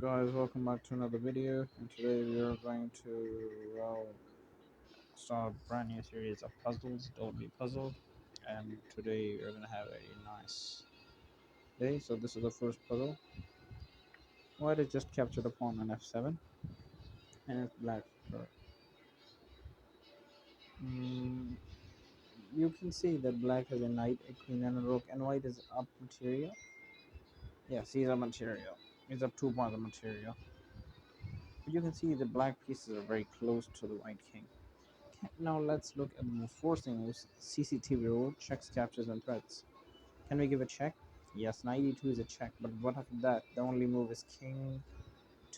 Guys, welcome back to another video, and today we are going to, start a brand new series of puzzles. Don't be puzzled. And today we're gonna have a nice day. So this is the first puzzle. White is just captured a pawn on f7, and it's black. For, mm, you can see that black has a knight, a queen, and a rook, and white is up material. Yes, he's up material. He's up 2 points of material. But you can see the black pieces are very close to the white king. Now let's look at the most forcing moves. CCTV rule, checks, captures, and threats. Can we give a check? Yes, 92 is a check, but what after that? The only move is king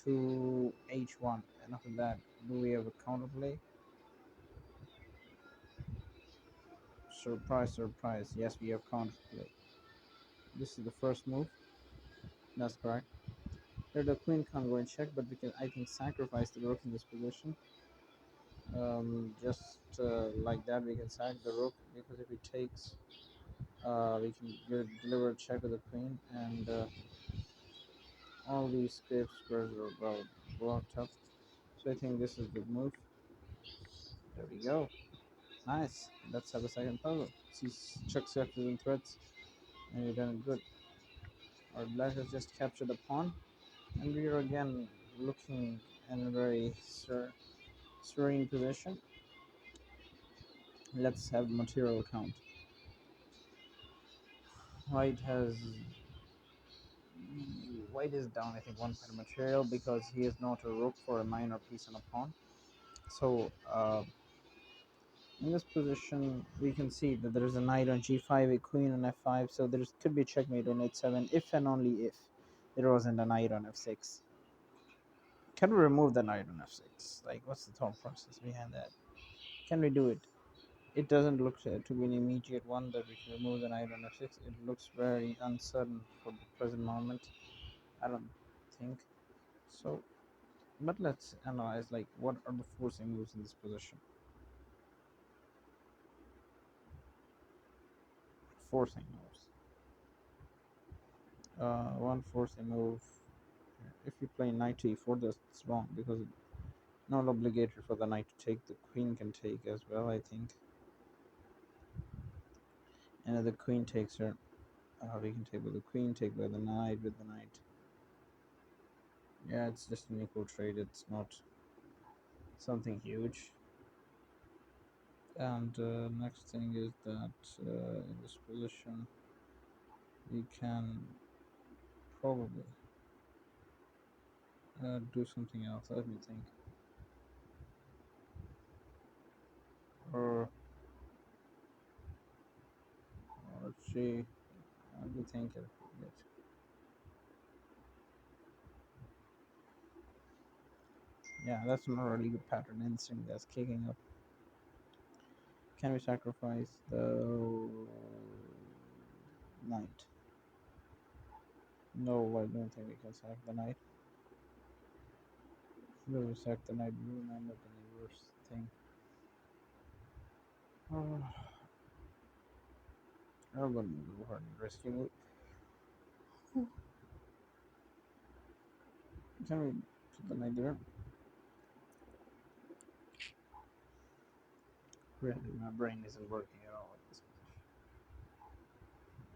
to h1, and after that, do we have a counterplay? Surprise, surprise. Yes, we have counterplay. This is the first move. That's correct. Here the queen can't go and check, but we can, I think, sacrifice the rook in this position. Just like that, we can sack the rook because if he takes we can deliver a check with the queen, and all these squares are well blocked up. So I think this is a good move. There we go. Nice. Let's have a second puzzle. See check sectors and threats, and you've done it good. Our black has just captured a pawn, and we are again looking in a very serene position. Let's have material count. White has White is down, I think, 1 point of material because he is not a rook for a minor piece and a pawn. So in this position, we can see that there is a knight on g5, a queen on f5, so there could be a checkmate on h7 if and only if there wasn't a knight on f6. Can we remove the knight on f6? Like, what's the thought process behind that? Can we do it? It doesn't look to be an immediate one that we can remove the knight on f6. It looks very uncertain for the present moment. I don't think so. But let's analyze, like, what are the forcing moves in this position. Forcing moves. One forcing move. If you play knight to e4, that's wrong because it's not obligatory for the knight to take. The queen can take as well, I think. And if the queen takes her, we can take with the queen, take with the knight, with the knight. Yeah, it's just an equal trade. It's not something huge. And next thing is that in this position, we can probably do something else. Let me think. Or let's see. Let me think a bit. Yeah, that's not a really good pattern instinct that's kicking up. Can we sacrifice the knight? No, I don't think we can sack the knight. If we sack the knight, we will end up in the worst thing. I'm gonna go ahead and rescue it. Can we put the knight there? Really, my brain isn't working at all at this position.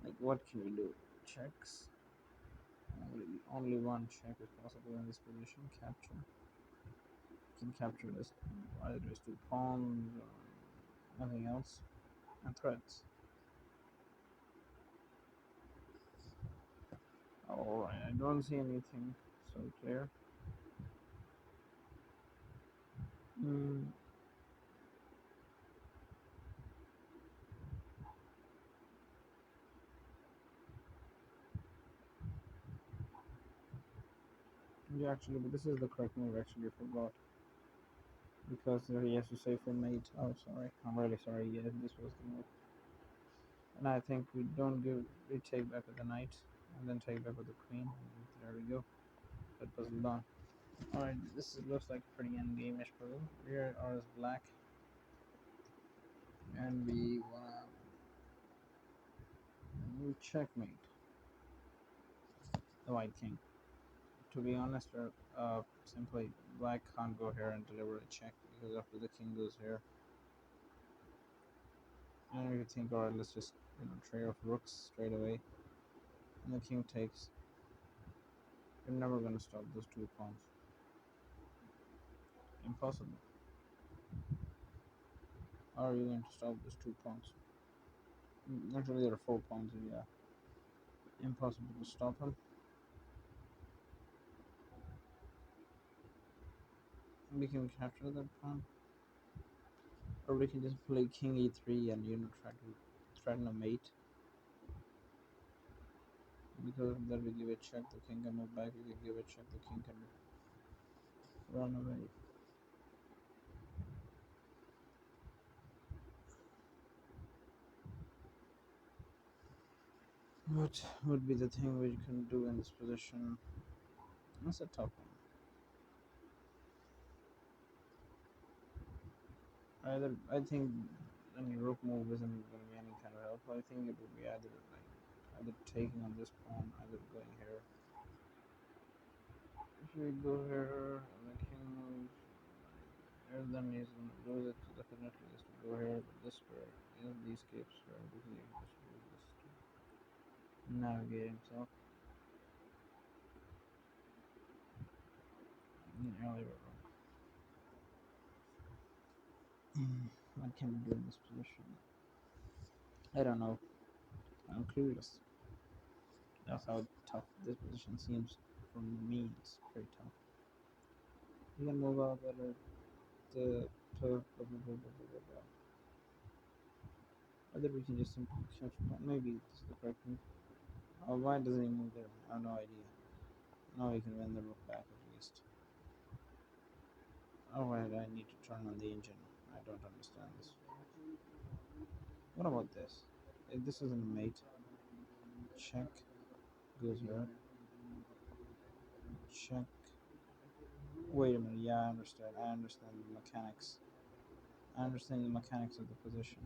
Like, what can we do? Checks. Only one check is possible in this position. Capture. Can capture this either as two pawns or nothing else. And threats. Alright, I don't see anything so clear. Mm. Yeah, actually, but this is the correct move. Actually, I forgot because he has to say for mate. Oh, sorry. I'm really sorry. Yeah, this was the move. And I think we take back with the knight and then take back with the queen. There we go. That puzzle done. Alright, looks like a pretty endgame-ish puzzle. Here are as black, and we wanna checkmate the white king. To be honest, simply black can't go here and deliver a check because after the king goes here, and you think, alright, let's just trade off rooks straight away, and the king takes. You're never gonna stop those two pawns. Impossible. How are you going to stop those two pawns? Actually, there are four pawns. Yeah, impossible to stop him. We can capture that pawn, or we can just play king e3 and try to threaten a mate. Because of that, we give a check. The king can move back. We can give a check. The king can run away. What would be the thing we can do in this position? That's a tough one. I think any rook move isn't going to be any kind of help. I think it would be either taking on this pawn, either going here. If we go here and the king moves here, then he's going to lose it. Definitely is to go here, but this square, the escape square, because he can just use this to navigate himself. Earlier. What can we do in this position? I don't know. I'm clueless. That's how tough this position seems for me. It's very tough. We can move out better. The to Either we can just simply catch one. Maybe this is the correct move. Oh, why doesn't he move there? I have no idea. Now we can win the rook back at least. Oh wait, I need to turn on the engine. I don't understand this. What about this? If this isn't a mate, check goes here. Check. Wait a minute. Yeah, I understand. I understand the mechanics. I understand the mechanics of the position.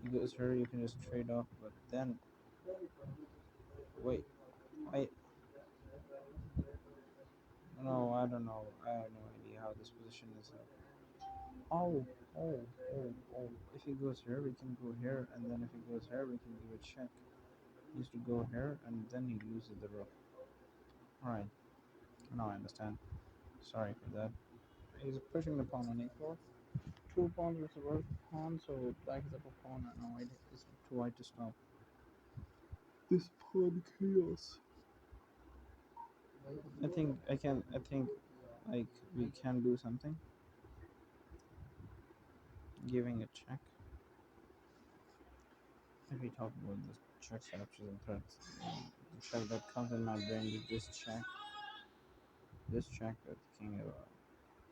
He goes here, you can just trade off, but then wait, wait. No, I don't know. I have no idea how this position is. Oh, oh, oh. If he goes here, we can go here, and then if he goes here, we can give a check. He needs to go here, and then he loses the rook. Alright, now I understand. Sorry for that. He's pushing the pawn on e4. Two pawns with the rook pawn, so black is up a pawn, and now it's too wide to stop. This pawn chaos. I think like we can do something. Giving a check. If we talk about this check options and threats, the check that comes in my brain is this check that the king of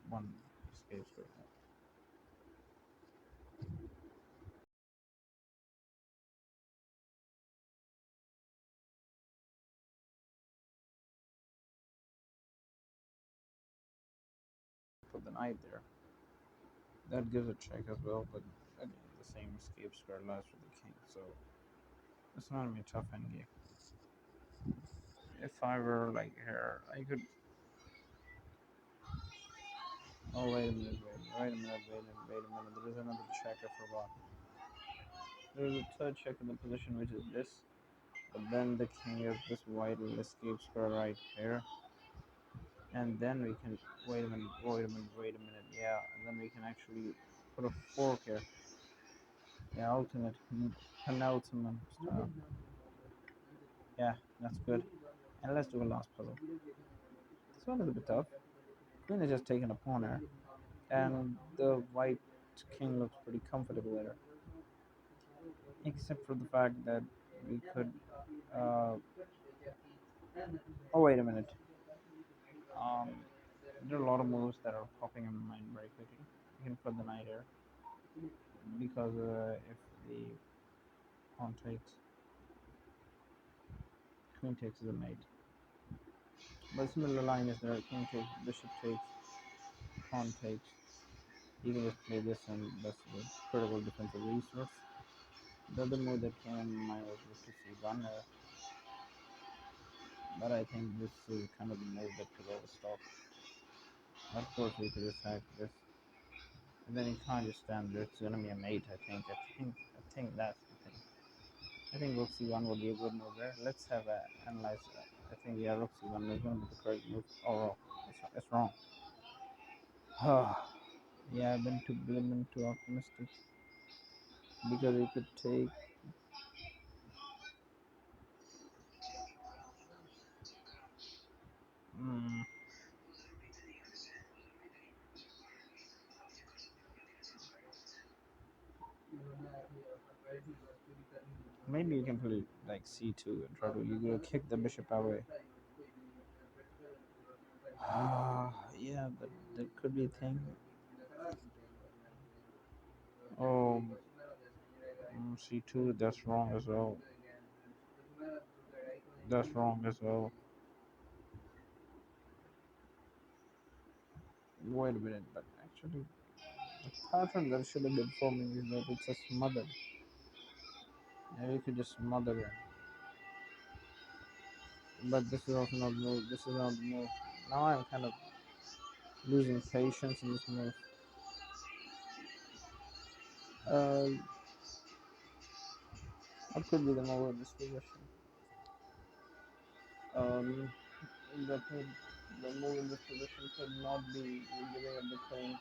one escapes with. Put the knight there. That gives a check as well, but again, the same escape square lies for the king, so it's not gonna be a tough endgame. If I were like here, I could. Oh wait a minute, wait a minute. There is another check I forgot. There is a third check in the position, which is this. But then the king has this white will escape square right here, and then we can wait a minute. Yeah, and then we can actually put a fork here. Yeah, ultimate penultimate style. Yeah, that's good. And let's do a last puzzle. This one is a bit tough. Queen is just taking a pawn here, and the white king looks pretty comfortable there, except for the fact that we could. Uh, oh wait a minute. Um, there are a lot of moves that are popping in my mind very quickly. You can put the knight here because if the pawn takes, queen takes is a mate. But similar line is there: king takes, bishop takes, pawn takes. You can just play this, and that's the critical defensive resource. The other move that came in mind was rook to c1. But I think this is kind of the move that could overstop. Of course, we could attack this, and then you can't just stand there. It's gonna be a mate. I think that's the thing. I think Rook C1 would be a good move there. Let's have a analyze. I think yeah, Rook C1 is gonna be the correct move. Oh, it's wrong. Yeah, I've been too optimistic because it could take. Mm, maybe you can play like C2 and try to you go kick the bishop away. Yeah, that could be a thing. Oh, C2, that's wrong as well. That's wrong as well. Wait a minute, but actually, the pattern that should have been forming is that it's just smothered. Yeah, you could just smother it. But this is also not the move. This is not the move. Now I'm kind of losing patience in this move. Uh, what could be the move in this position? Um, the, the move in this position could not be giving up the queen.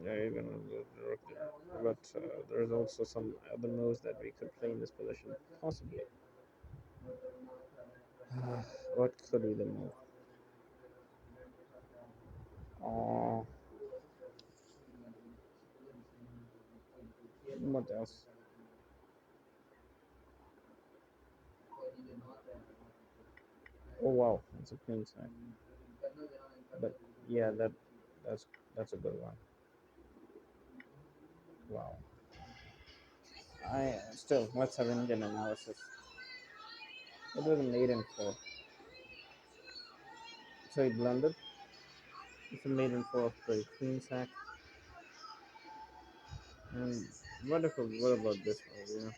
Yeah, even the rook there. But there's also some other moves that we could play in this position, possibly. What could be the move? Uh, what else? Oh wow, it's a queen side. But yeah, that's that's a good one. Wow. I still let's have Indian analysis. It was a maiden four, so he blundered. It's a maiden four play queen sack. And what about this one?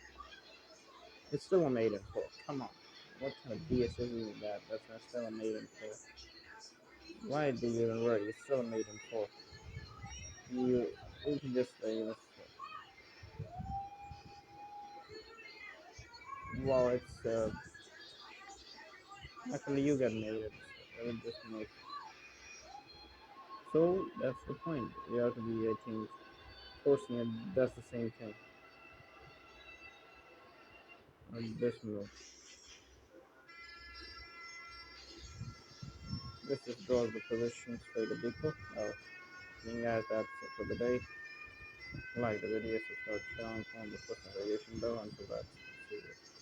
It's still a maiden four. Come on, what kind of BS is that? That's not still a maiden four. Why do you even worry? It's still a maiden four. You can just wow, it's actually you get mated with this move. So that's the point. You have to be, I think, forcing it. That's the same thing. This move. This just draws the position straight to equal. Oh, seeing as that's it for the day. Like the video, subscribe to the channel, and the post notification bell until that's completed.